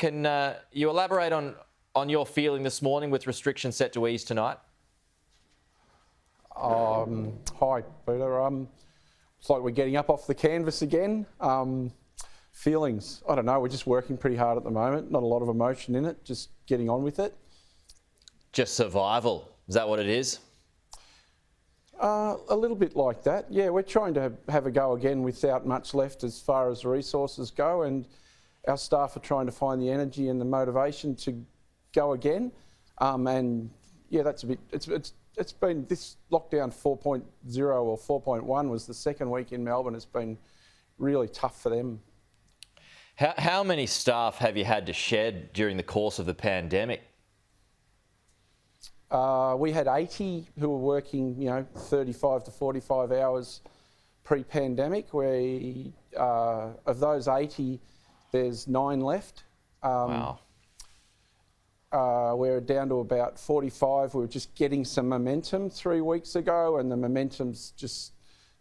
can you elaborate on your feeling this morning with restrictions set to ease tonight? Hi, Peter. It's like we're getting up off the canvas again. Feelings, I don't know, we're just working pretty hard at the moment. Not a lot of emotion in it, just getting on with it. Just survival, is that what it is? A little bit like that, yeah. We're trying to have a go again without much left as far as resources go, and our staff are trying to find the energy and the motivation to go again. And yeah, that's a bit, it's been, this lockdown 4.0 or 4.1 was the second week in Melbourne. It's been really tough for them. How many staff have you had to shed during the course of the pandemic? We had 80 who were working, 35 to 45 hours pre-pandemic. Of those 80, there's 9 left. Wow. We're down to about 45. We were just getting some momentum 3 weeks ago, and the momentum's just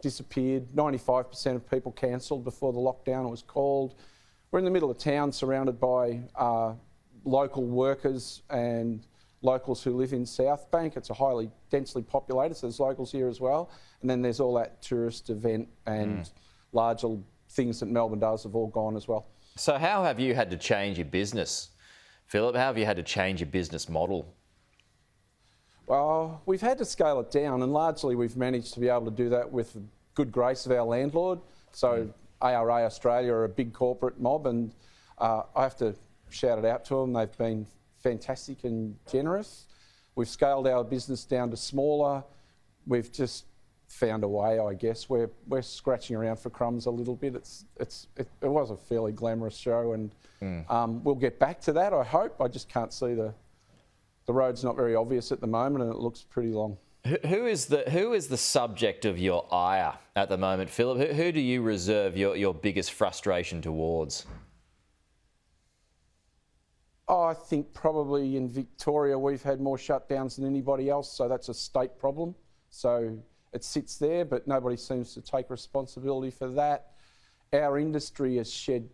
disappeared. 95% of people cancelled before the lockdown was called. We're in the middle of town, surrounded by local workers and locals who live in South Bank. It's a highly densely populated, so there's locals here as well. And then there's all that tourist event and larger things that Melbourne does have all gone as well. So how have you had to change your business, Phillip? How have you had to change your business model? Well, we've had to scale it down, and largely we've managed to be able to do that with the good grace of our landlord. So ARA Australia are a big corporate mob, and I have to shout it out to them. They've been fantastic and generous. We've scaled our business down to smaller. We've just found a way, I guess. We're scratching around for crumbs a little bit. It was a fairly glamorous show, and we'll get back to that, I hope. I just can't see the road's not very obvious at the moment, and it looks pretty long. Who is the subject of your ire at the moment, Phillip? Who do you reserve your biggest frustration towards? Oh, I think probably in Victoria we've had more shutdowns than anybody else, so that's a state problem. So it sits there, but nobody seems to take responsibility for that. Our industry has shed,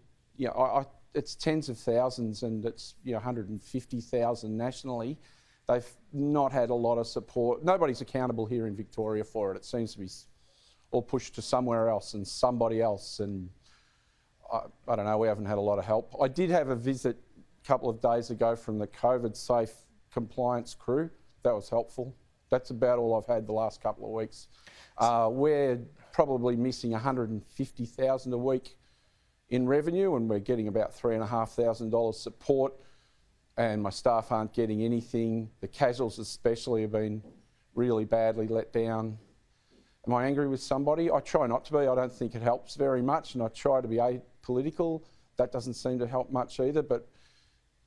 it's tens of thousands, and it's 150,000 nationally. They've not had a lot of support. Nobody's accountable here in Victoria for it. It seems to be all pushed to somewhere else and somebody else, and I don't know, we haven't had a lot of help. I did have a visit a couple of days ago from the COVID safe compliance crew. That was helpful. That's about all I've had the last couple of weeks. We're probably missing $150,000 a week in revenue, and we're getting about $3,500 support, and my staff aren't getting anything. The casuals especially have been really badly let down. Am I angry with somebody? I try not to be. I don't think it helps very much, and I try to be apolitical. That doesn't seem to help much either, but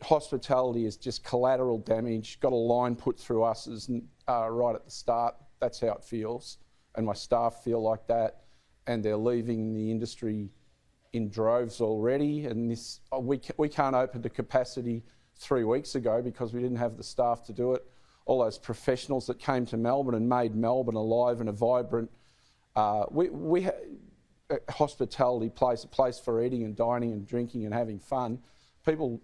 hospitality is just collateral damage. Got a line put through us as, right at the start. That's how it feels, and my staff feel like that, and they're leaving the industry in droves already, and we can't open to capacity 3 weeks ago because we didn't have the staff to do it. All those professionals that came to Melbourne and made Melbourne alive and a vibrant, hospitality place, a place for eating and dining and drinking and having fun. People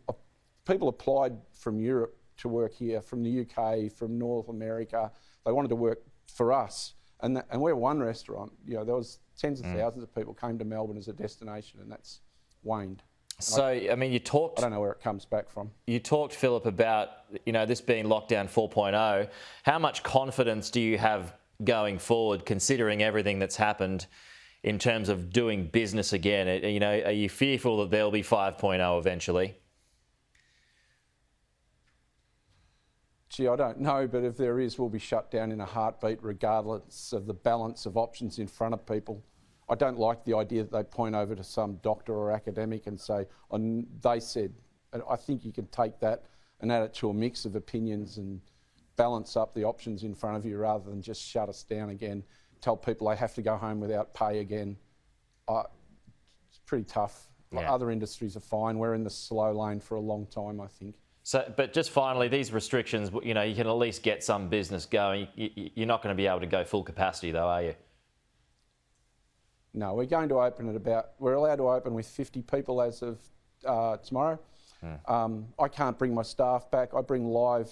applied from Europe to work here, from the UK, from North America. They wanted to work for us, and we're one restaurant. There was tens of thousands of people came to Melbourne as a destination, and that's waned. So, you talked... I don't know where it comes back from. You talked, Phillip, about, this being lockdown 4.0. How much confidence do you have going forward, considering everything that's happened in terms of doing business again? Are you fearful that there'll be 5.0 eventually? Gee, I don't know, but if there is, we'll be shut down in a heartbeat regardless of the balance of options in front of people. I don't like the idea that they point over to some doctor or academic and say, they said. And I think you can take that and add it to a mix of opinions and balance up the options in front of you rather than just shut us down again, tell people they have to go home without pay again. It's pretty tough. Yeah. Other industries are fine. We're in the slow lane for a long time, I think. So, but just finally, these restrictions, you can at least get some business going. You're not going to be able to go full capacity though, are you? No, we're going to open we're allowed to open with 50 people as of tomorrow. I can't bring my staff back. I bring live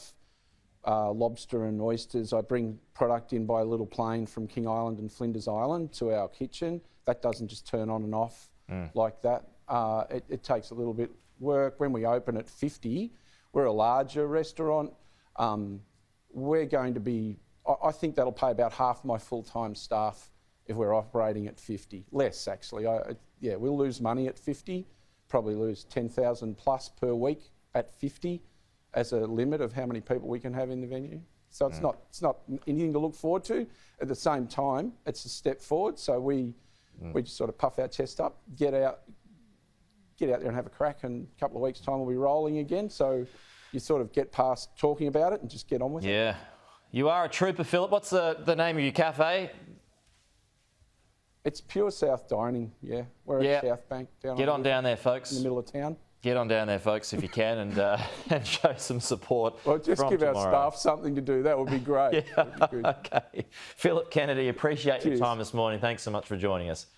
lobster and oysters. I bring product in by a little plane from King Island and Flinders Island to our kitchen. That doesn't just turn on and off like that. It takes a little bit work. When we open at 50, we're a larger restaurant. We're going to be, I think that'll pay about half my full-time staff if we're operating at 50. Less, actually. We'll lose money at 50, probably lose 10,000 plus per week at 50 as a limit of how many people we can have in the venue. So it's not anything to look forward to. At the same time, it's a step forward. So we just sort of puff our chest up, get out there and have a crack, and a couple of weeks' time we'll be rolling again. So you sort of get past talking about it and just get on with it. Yeah. You are a trooper, Phillip. What's the name of your cafe? It's Pure South Dining, yeah. We're at South Bank. Get on down there, folks. In the middle of town. Get on down there, folks, if you can, and show some support. Well, just give tomorrow. our staff something to do. That would be great. Okay. Phillip Kennedy, appreciate your time this morning. Thanks so much for joining us.